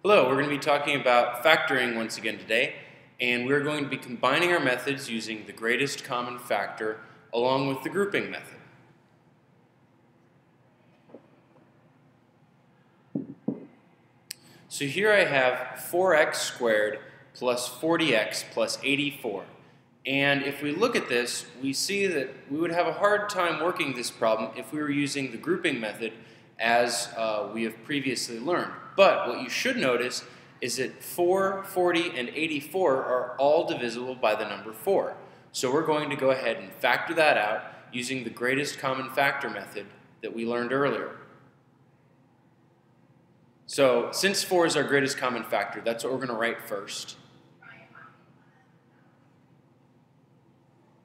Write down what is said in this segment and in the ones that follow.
Hello, we're going to be talking about factoring once again today, and we're going to be combining our methods using the greatest common factor along with the grouping method. So here I have 4x squared plus 40x plus 84. And if we look at this, we see that we would have a hard time working this problem if we were using the grouping method as we have previously learned. But what you should notice is that 4, 40, and 84 are all divisible by the number 4. So we're going to go ahead and factor that out using the greatest common factor method that we learned earlier. So since 4 is our greatest common factor, that's what we're going to write first.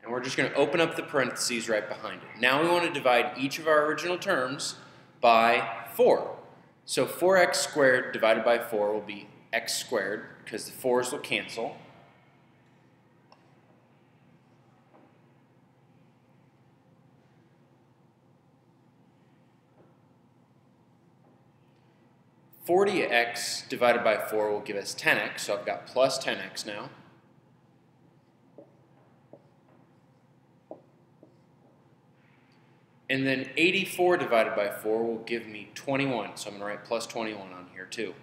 And we're just going to open up the parentheses right behind it. Now we want to divide each of our original terms by 4. So 4x squared divided by 4 will be x squared, because the 4's will cancel. (40x) divided by 4 will give us 10x, so I've got plus 10x now. And then 84 divided by 4 will give me 21, so I'm going to write plus 21 on here too.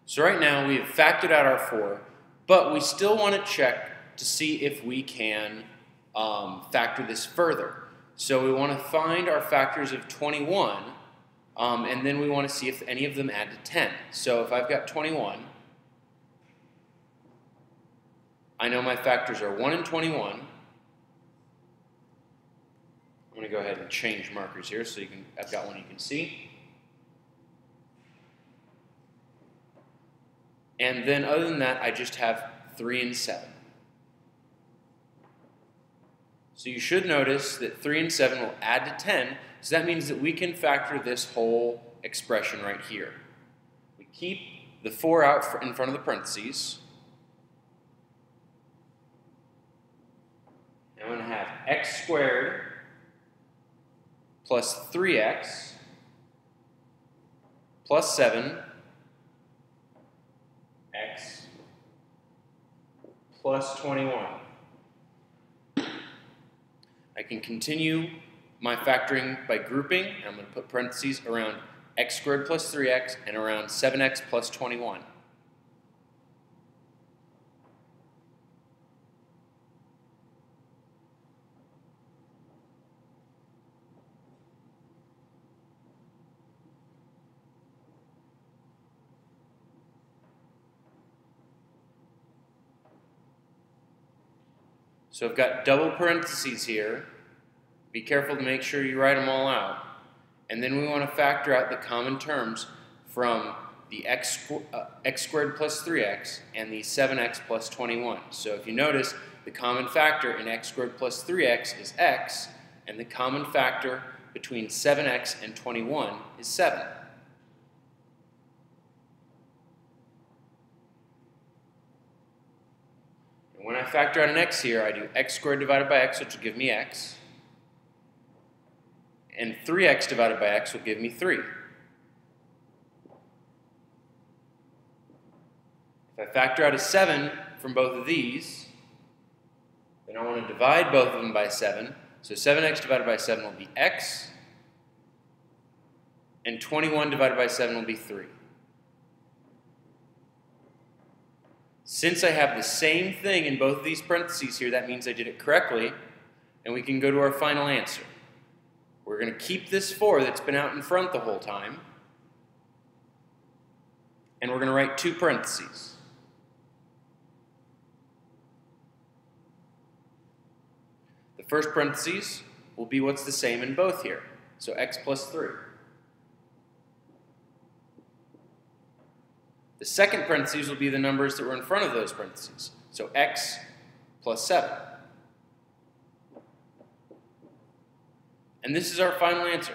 So right now we have factored out our 4, but we still want to check to see if we can factor this further. So we want to find our factors of 21, and then we want to see if any of them add to 10. So if I've got 21, I know my factors are 1 and 21. I'm going to go ahead and change markers here so I've got one you can see. And then other than that, I just have 3 and 7. So you should notice that 3 and 7 will add to 10, so that means that we can factor this whole expression right here. We keep the 4 out in front of the parentheses. I'm going to have x squared plus 3x plus 7x plus 21. I can continue my factoring by grouping. I'm going to put parentheses around x squared plus 3x and around 7x plus 21. So I've got double parentheses here. Be careful to make sure you write them all out. And then we want to factor out the common terms from the x squared plus 3x and the 7x plus 21. So if you notice, the common factor in x squared plus 3x is x, and the common factor between 7x and 21 is 7. When I factor out an x here, I do x squared divided by x, which will give me x. And 3x divided by x will give me 3. If I factor out a 7 from both of these, then I want to divide both of them by 7. So 7x divided by 7 will be x. And 21 divided by 7 will be 3. Since I have the same thing in both of these parentheses here, that means I did it correctly, and we can go to our final answer. We're going to keep this 4 that's been out in front the whole time, and we're going to write 2 parentheses. The first parentheses will be what's the same in both here, so x plus 3. The second parentheses will be the numbers that were in front of those parentheses. So x plus 7. And this is our final answer.